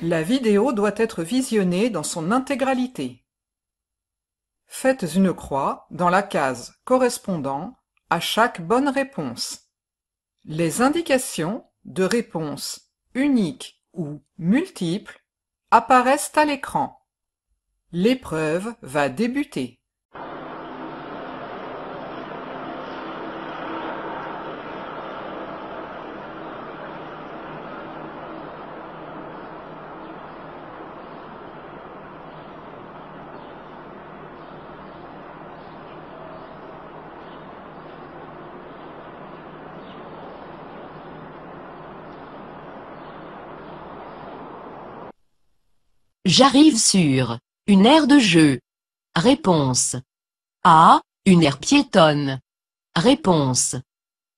La vidéo doit être visionnée dans son intégralité. Faites une croix dans la case correspondant à chaque bonne réponse. Les indications de réponse unique ou multiple apparaissent à l'écran. L'épreuve va débuter. J'arrive sur une aire de jeu. Réponse A. Une aire piétonne. Réponse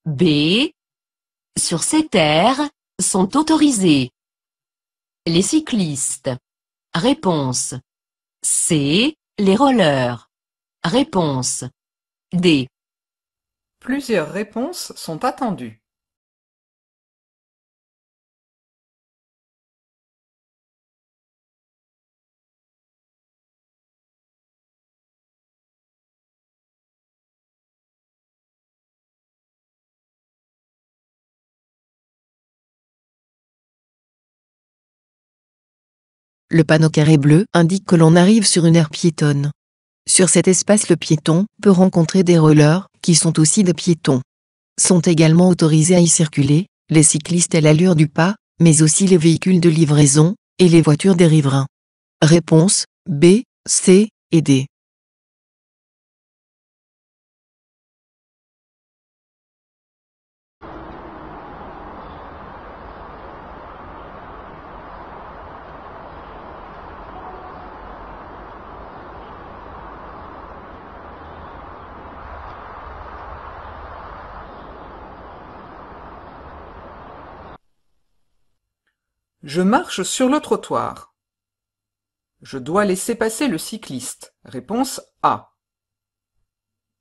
B. Sur cette aire, sont autorisés les cyclistes. Réponse C. Les rollers. Réponse D. Plusieurs réponses sont attendues. Le panneau carré bleu indique que l'on arrive sur une aire piétonne. Sur cet espace, le piéton peut rencontrer des rollers, qui sont aussi des piétons. Sont également autorisés à y circuler, les cyclistes à l'allure du pas, mais aussi les véhicules de livraison, et les voitures des riverains. Réponse B, C et D. Je marche sur le trottoir. Je dois laisser passer le cycliste. Réponse A.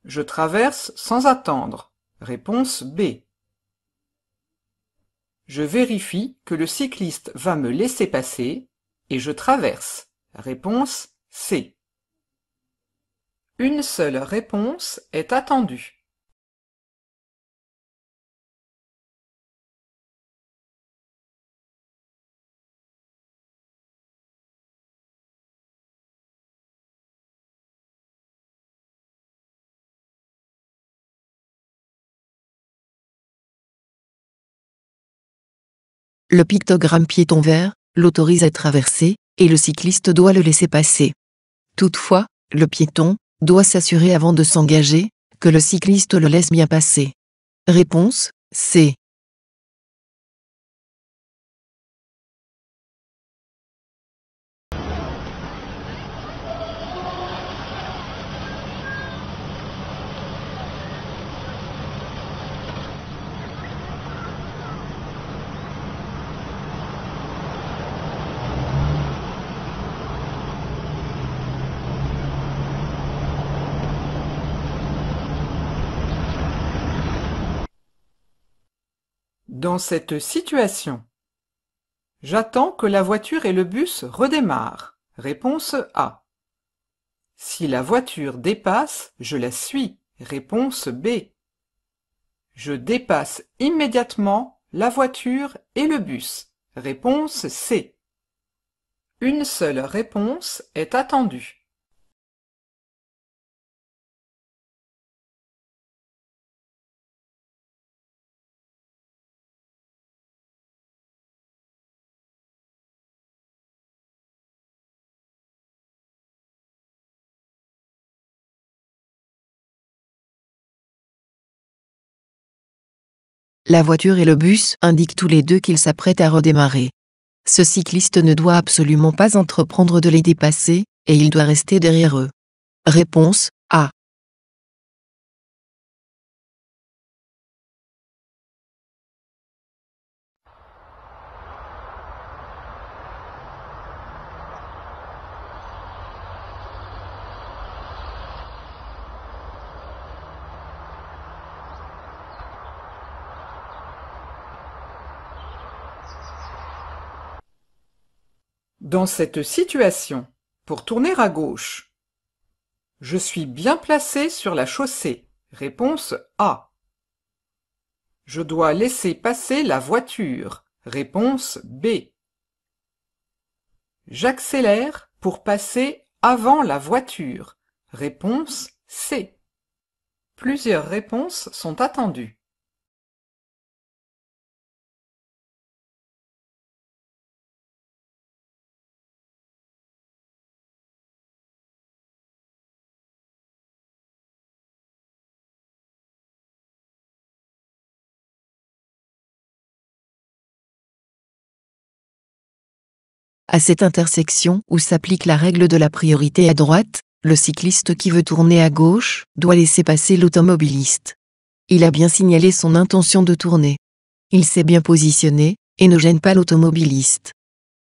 Je traverse sans attendre. Réponse B. Je vérifie que le cycliste va me laisser passer et je traverse. Réponse C. Une seule réponse est attendue. Le pictogramme piéton vert l'autorise à traverser, et le cycliste doit le laisser passer. Toutefois, le piéton doit s'assurer avant de s'engager que le cycliste le laisse bien passer. Réponse C. Dans cette situation, j'attends que la voiture et le bus redémarrent. Réponse A. Si la voiture dépasse, je la suis. Réponse B. Je dépasse immédiatement la voiture et le bus. Réponse C. Une seule réponse est attendue. La voiture et le bus indiquent tous les deux qu'ils s'apprêtent à redémarrer. Ce cycliste ne doit absolument pas entreprendre de les dépasser, et il doit rester derrière eux. Réponse A. Dans cette situation, pour tourner à gauche, je suis bien placé sur la chaussée. Réponse A. Je dois laisser passer la voiture. Réponse B. J'accélère pour passer avant la voiture. Réponse C. Plusieurs réponses sont attendues. À cette intersection où s'applique la règle de la priorité à droite, le cycliste qui veut tourner à gauche doit laisser passer l'automobiliste. Il a bien signalé son intention de tourner. Il s'est bien positionné et ne gêne pas l'automobiliste.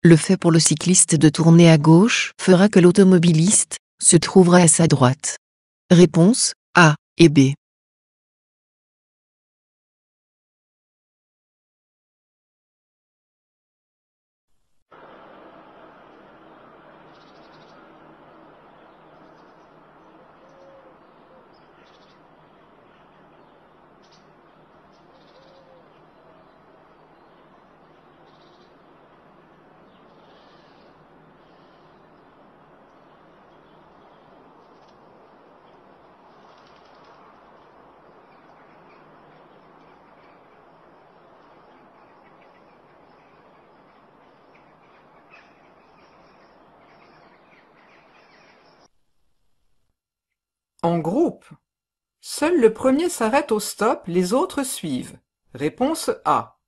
Le fait pour le cycliste de tourner à gauche fera que l'automobiliste se trouvera à sa droite. Réponse A et B. En groupe. Seul le premier s'arrête au stop, les autres suivent. Réponse A.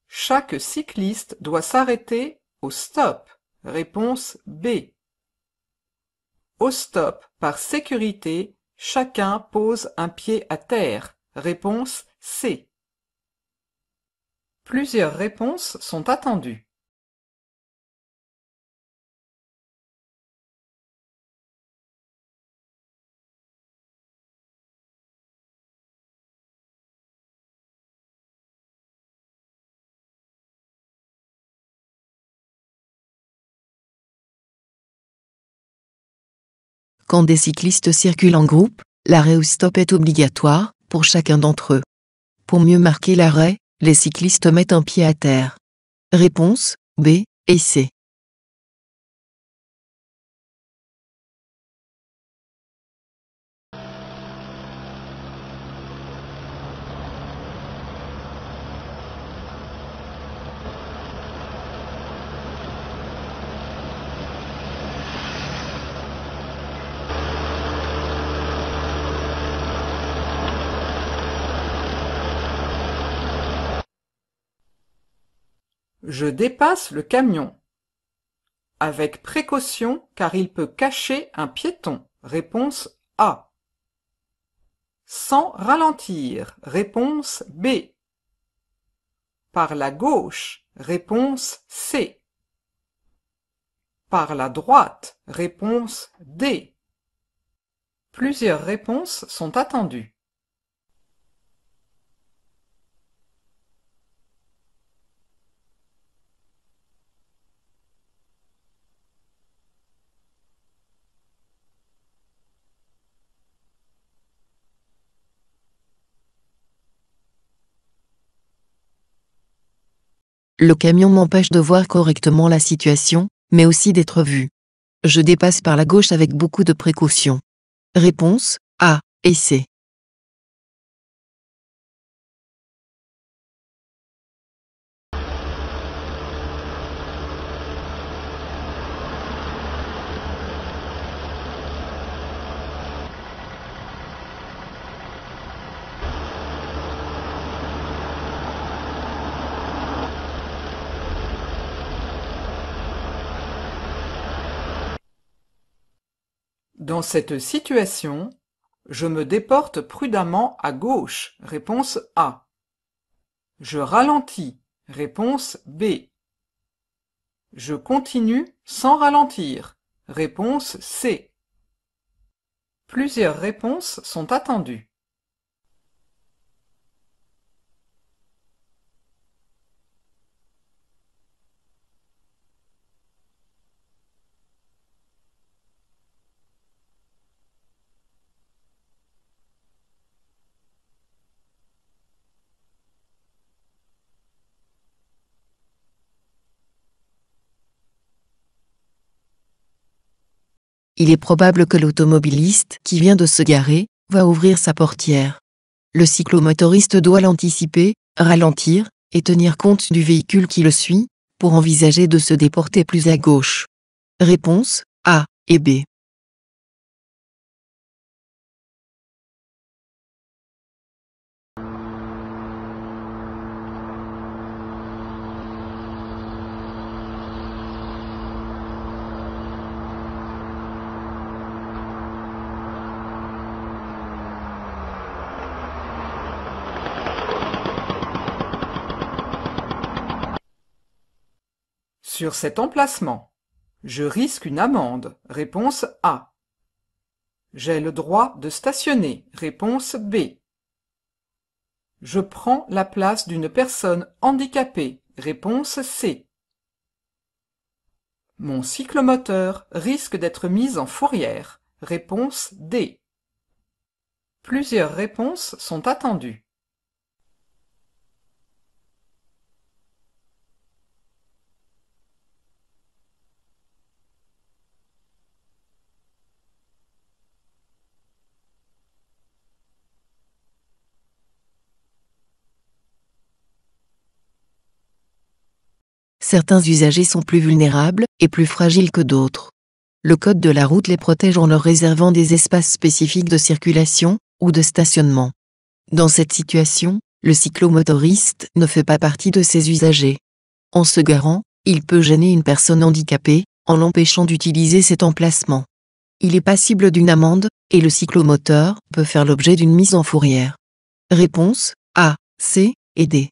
Chaque cycliste doit s'arrêter au stop. Réponse B. Au stop, par sécurité, chacun pose un pied à terre. Réponse C. Plusieurs réponses sont attendues. Quand des cyclistes circulent en groupe, l'arrêt au stop est obligatoire pour chacun d'entre eux. Pour mieux marquer l'arrêt, les cyclistes mettent un pied à terre. Réponse B et C. Je dépasse le camion. Avec précaution car il peut cacher un piéton. Réponse A. Sans ralentir. Réponse B. Par la gauche. Réponse C. Par la droite. Réponse D. Plusieurs réponses sont attendues. Le camion m'empêche de voir correctement la situation, mais aussi d'être vu. Je dépasse par la gauche avec beaucoup de précaution. Réponse A et C. Dans cette situation, je me déporte prudemment à gauche. Réponse A. Je ralentis. Réponse B. Je continue sans ralentir. Réponse C. Plusieurs réponses sont attendues. Il est probable que l'automobiliste qui vient de se garer va ouvrir sa portière. Le cyclomotoriste doit l'anticiper, ralentir, et tenir compte du véhicule qui le suit, pour envisager de se déporter plus à gauche. Réponse A et B. Sur cet emplacement, je risque une amende. Réponse A. J'ai le droit de stationner. Réponse B. Je prends la place d'une personne handicapée. Réponse C. Mon cyclomoteur risque d'être mis en fourrière. Réponse D. Plusieurs réponses sont attendues. Certains usagers sont plus vulnérables et plus fragiles que d'autres. Le code de la route les protège en leur réservant des espaces spécifiques de circulation ou de stationnement. Dans cette situation, le cyclomotoriste ne fait pas partie de ces usagers. En se garant, il peut gêner une personne handicapée, en l'empêchant d'utiliser cet emplacement. Il est passible d'une amende, et le cyclomoteur peut faire l'objet d'une mise en fourrière. Réponse A, C et D.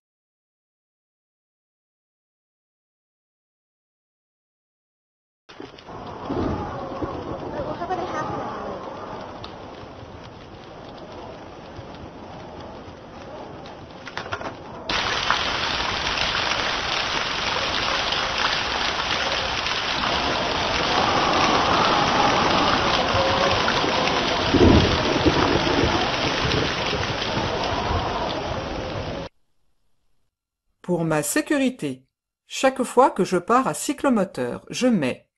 Pour ma sécurité, chaque fois que je pars à cyclomoteur, je mets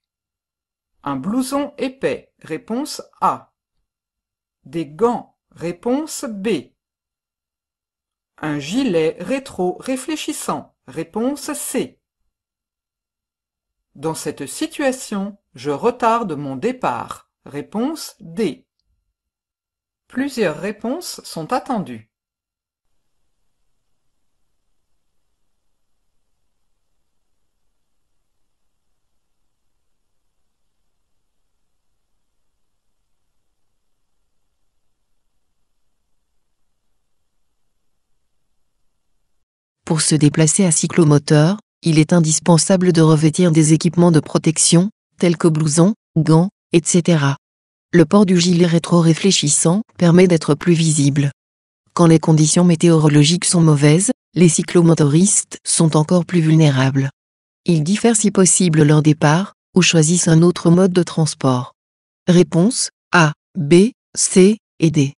un blouson épais. Réponse A. Des gants. Réponse B. Un gilet rétro-réfléchissant. Réponse C. Dans cette situation, je retarde mon départ. Réponse D. Plusieurs réponses sont attendues. Pour se déplacer à cyclomoteur, il est indispensable de revêtir des équipements de protection, tels que blousons, gants, etc. Le port du gilet rétro-réfléchissant permet d'être plus visible. Quand les conditions météorologiques sont mauvaises, les cyclomotoristes sont encore plus vulnérables. Ils diffèrent si possible leur départ, ou choisissent un autre mode de transport. Réponse A, B, C et D.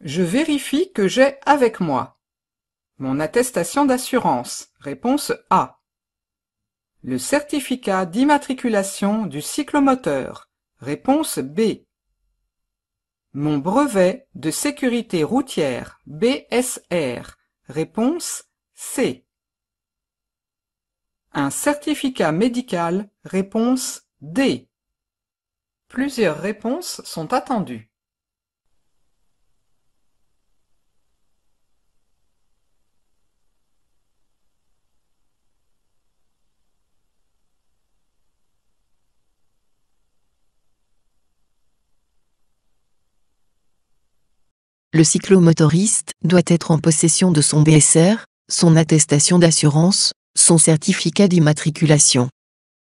Je vérifie que j'ai avec moi mon attestation d'assurance. Réponse A. Le certificat d'immatriculation du cyclomoteur. Réponse B. Mon brevet de sécurité routière BSR. Réponse C. Un certificat médical. Réponse D. Plusieurs réponses sont attendues. Le cyclomotoriste doit être en possession de son BSR, son attestation d'assurance, son certificat d'immatriculation.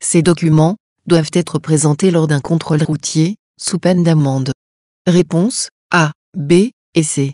Ces documents doivent être présentés lors d'un contrôle routier, sous peine d'amende. Réponse A, B et C.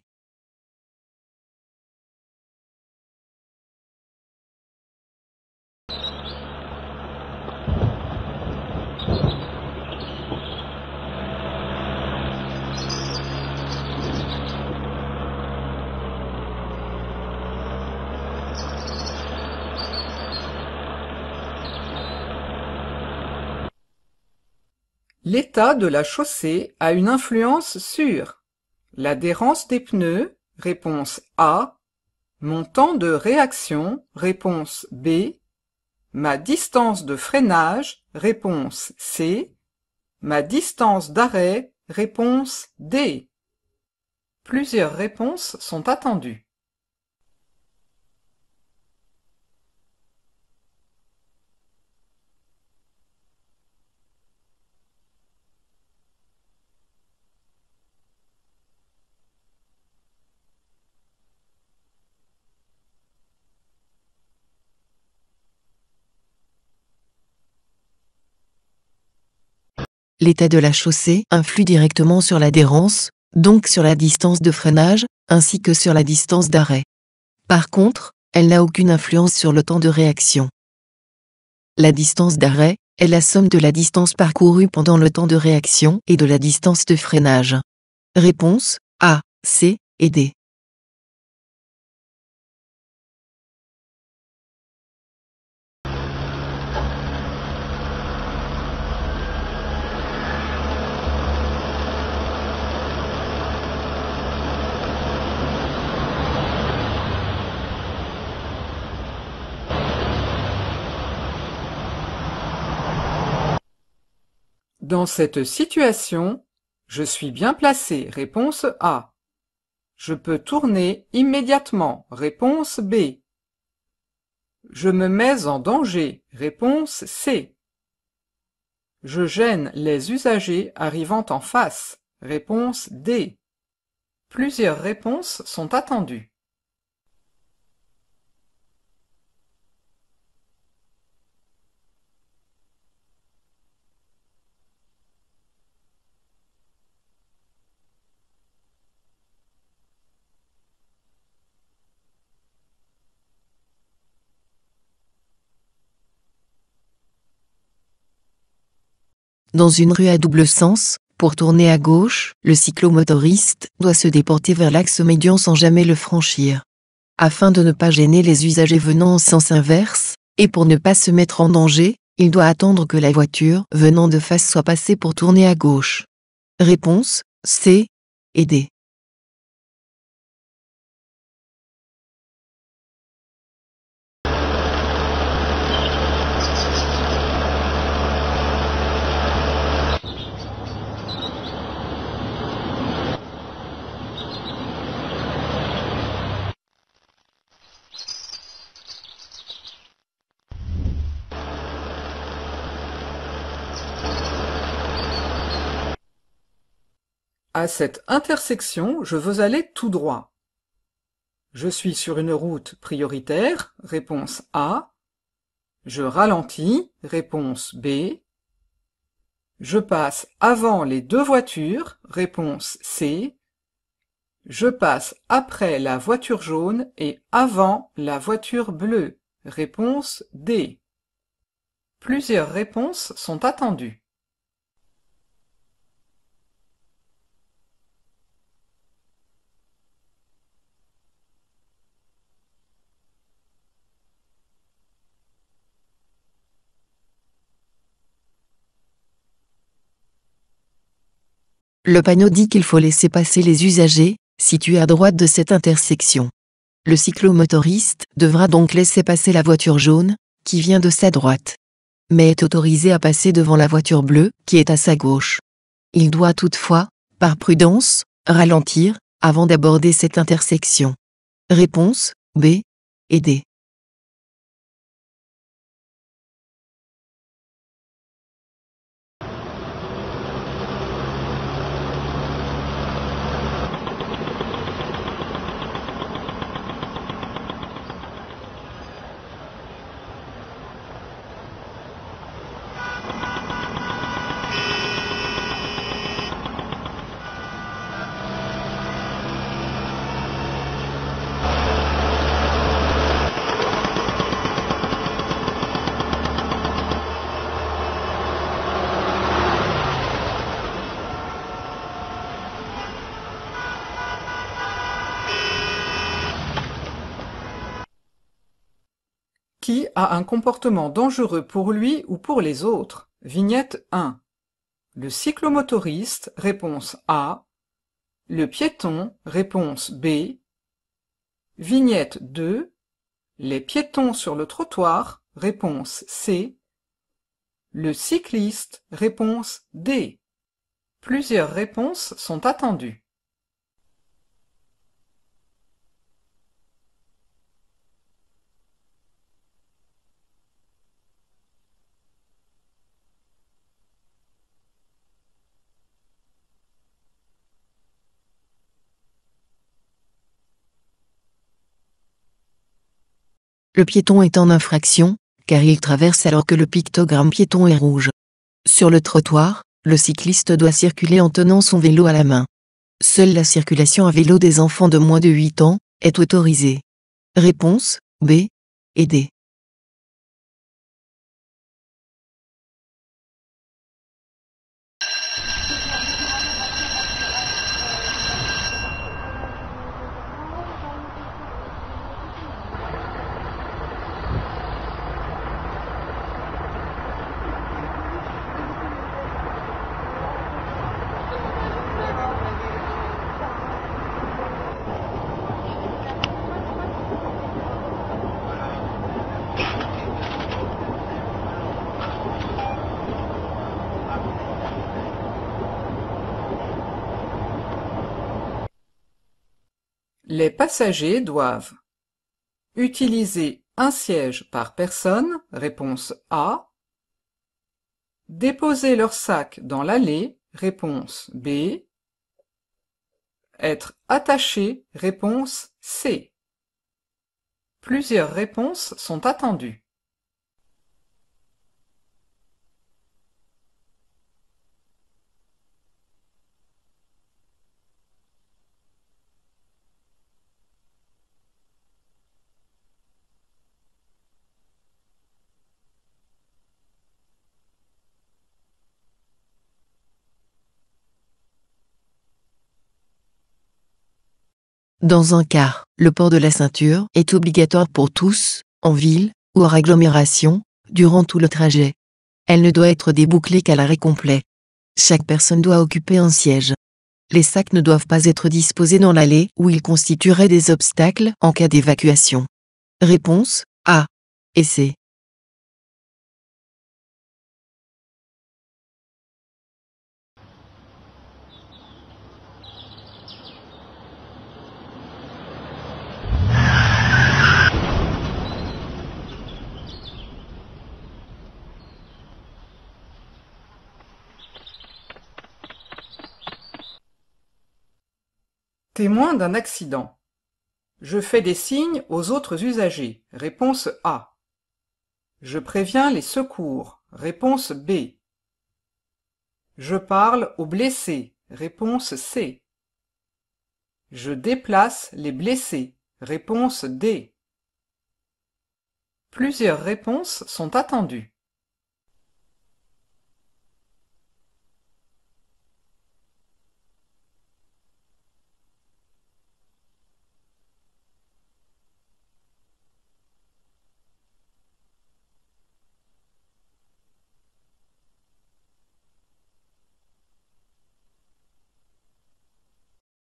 L'état de la chaussée a une influence sur l'adhérence des pneus, réponse A, mon temps de réaction, réponse B, ma distance de freinage, réponse C, ma distance d'arrêt, réponse D. Plusieurs réponses sont attendues. L'état de la chaussée influe directement sur l'adhérence, donc sur la distance de freinage, ainsi que sur la distance d'arrêt. Par contre, elle n'a aucune influence sur le temps de réaction. La distance d'arrêt est la somme de la distance parcourue pendant le temps de réaction et de la distance de freinage. Réponse A, C et D. Dans cette situation, je suis bien placé, réponse A. Je peux tourner immédiatement, réponse B. Je me mets en danger, réponse C. Je gêne les usagers arrivant en face, réponse D. Plusieurs réponses sont attendues. Dans une rue à double sens, pour tourner à gauche, le cyclomotoriste doit se déporter vers l'axe médian sans jamais le franchir. Afin de ne pas gêner les usagers venant en sens inverse, et pour ne pas se mettre en danger, il doit attendre que la voiture venant de face soit passée pour tourner à gauche. Réponse C et D. À cette intersection, je veux aller tout droit. Je suis sur une route prioritaire, réponse A. Je ralentis, réponse B. Je passe avant les deux voitures, réponse C. Je passe après la voiture jaune et avant la voiture bleue, réponse D. Plusieurs réponses sont attendues. Le panneau dit qu'il faut laisser passer les usagers, situés à droite de cette intersection. Le cyclomotoriste devra donc laisser passer la voiture jaune, qui vient de sa droite, mais est autorisé à passer devant la voiture bleue, qui est à sa gauche. Il doit toutefois, par prudence, ralentir, avant d'aborder cette intersection. Réponse B et D. Qui a un comportement dangereux pour lui ou pour les autres? Vignette 1. Le cyclomotoriste, réponse A. Le piéton, réponse B. Vignette 2. Les piétons sur le trottoir, réponse C. Le cycliste, réponse D. Plusieurs réponses sont attendues. Le piéton est en infraction, car il traverse alors que le pictogramme piéton est rouge. Sur le trottoir, le cycliste doit circuler en tenant son vélo à la main. Seule la circulation à vélo des enfants de moins de 8 ans est autorisée. Réponse B et D. Les passagers doivent utiliser un siège par personne, réponse A. Déposer leur sac dans l'allée, réponse B. Être attaché, réponse C. Plusieurs réponses sont attendues. Dans un car, le port de la ceinture est obligatoire pour tous, en ville ou hors agglomération, durant tout le trajet. Elle ne doit être débouclée qu'à l'arrêt complet. Chaque personne doit occuper un siège. Les sacs ne doivent pas être disposés dans l'allée où ils constitueraient des obstacles en cas d'évacuation. Réponse A et C. Témoin d'un accident. Je fais des signes aux autres usagers. Réponse A. Je préviens les secours. Réponse B. Je parle aux blessés. Réponse C. Je déplace les blessés. Réponse D. Plusieurs réponses sont attendues.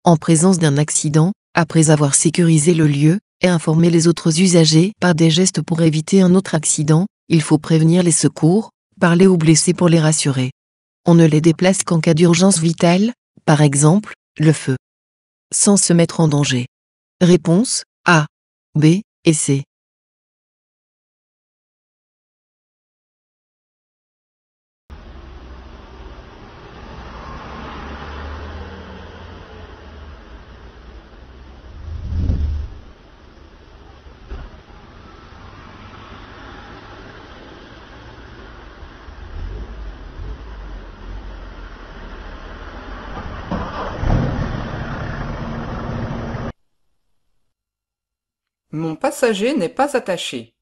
En présence d'un accident, après avoir sécurisé le lieu et informé les autres usagers par des gestes pour éviter un autre accident, il faut prévenir les secours, parler aux blessés pour les rassurer. On ne les déplace qu'en cas d'urgence vitale, par exemple, le feu. Sans se mettre en danger. Réponse A, B et C. Mon passager n'est pas attaché.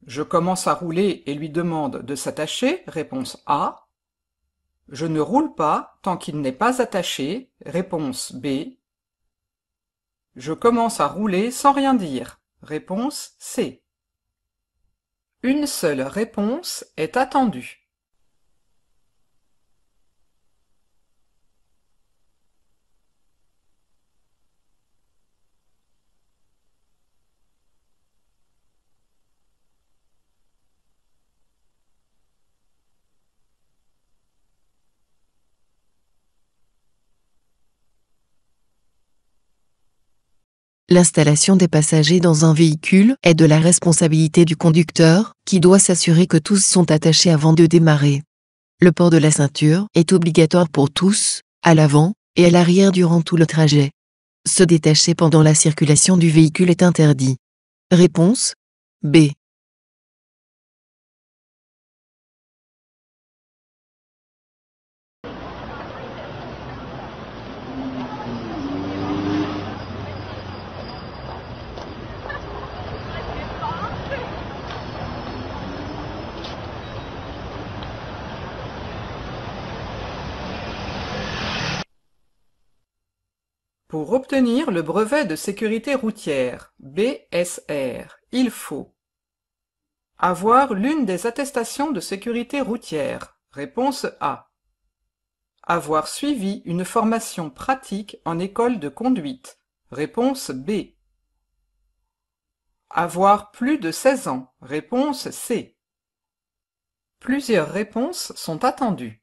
Je commence à rouler et lui demande de s'attacher. Réponse A. Je ne roule pas tant qu'il n'est pas attaché. Réponse B. Je commence à rouler sans rien dire. Réponse C. Une seule réponse est attendue. L'installation des passagers dans un véhicule est de la responsabilité du conducteur, qui doit s'assurer que tous sont attachés avant de démarrer. Le port de la ceinture est obligatoire pour tous, à l'avant et à l'arrière durant tout le trajet. Se détacher pendant la circulation du véhicule est interdit. Réponse B. Pour obtenir le brevet de sécurité routière, BSR, il faut avoir l'une des attestations de sécurité routière, réponse A. Avoir suivi une formation pratique en école de conduite, réponse B. Avoir plus de 16 ans, réponse C. Plusieurs réponses sont attendues.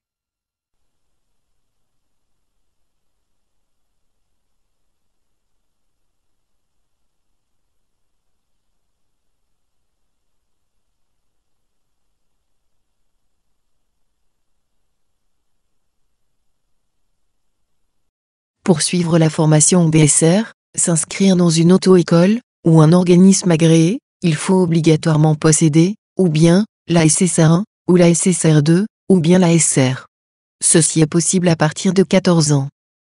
Pour suivre la formation BSR, s'inscrire dans une auto-école ou un organisme agréé, il faut obligatoirement posséder, ou bien, la SSR1, ou la SSR2, ou bien la SR. Ceci est possible à partir de 14 ans.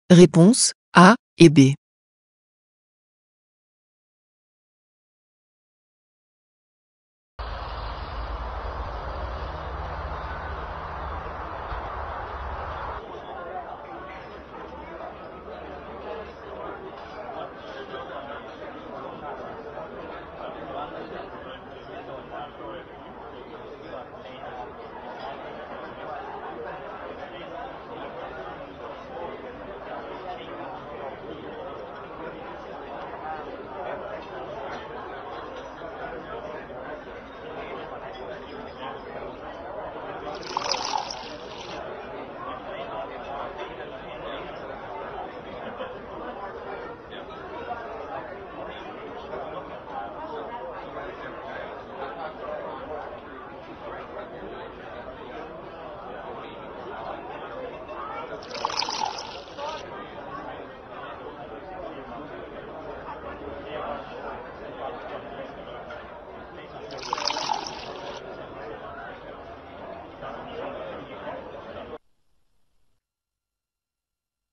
Réponse A et B.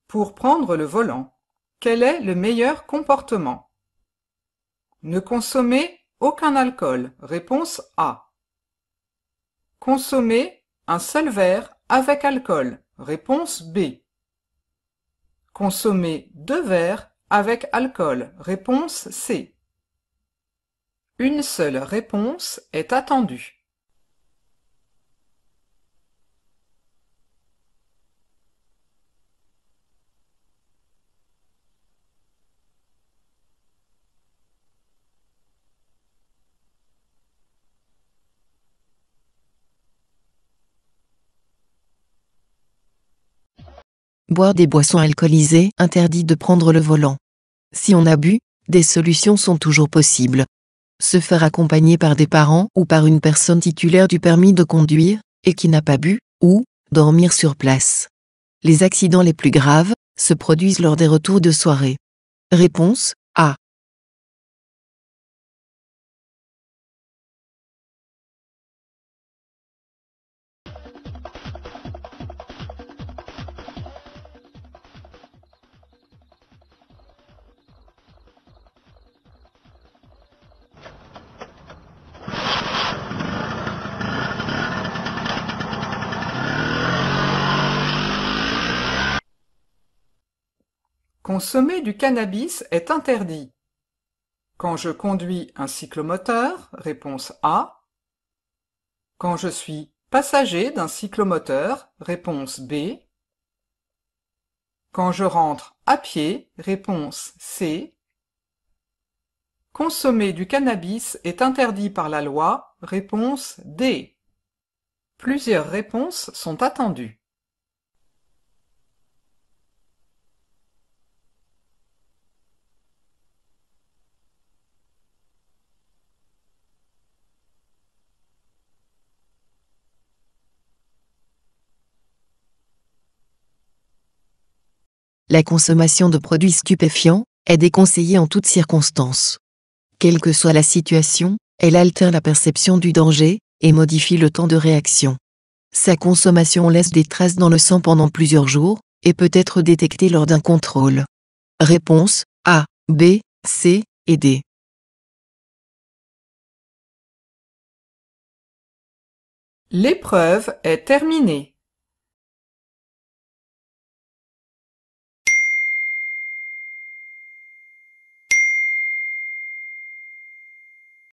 Pour prendre le volant, quel est le meilleur comportement? Ne consommer aucun alcool, réponse A. Consommer un seul verre avec alcool, réponse B. Consommer 2 verres avec alcool, réponse C. Une seule réponse est attendue. Boire des boissons alcoolisées, interdit de prendre le volant. Si on a bu, des solutions sont toujours possibles. Se faire accompagner par des parents ou par une personne titulaire du permis de conduire, et qui n'a pas bu, ou dormir sur place. Les accidents les plus graves se produisent lors des retours de soirée. Réponse A. Consommer du cannabis est interdit. Quand je conduis un cyclomoteur, réponse A. Quand je suis passager d'un cyclomoteur, réponse B. Quand je rentre à pied, réponse C. Consommer du cannabis est interdit par la loi, réponse D. Plusieurs réponses sont attendues. La consommation de produits stupéfiants est déconseillée en toutes circonstances. Quelle que soit la situation, elle altère la perception du danger et modifie le temps de réaction. Sa consommation laisse des traces dans le sang pendant plusieurs jours et peut être détectée lors d'un contrôle. Réponse A, B, C et D. L'épreuve est terminée.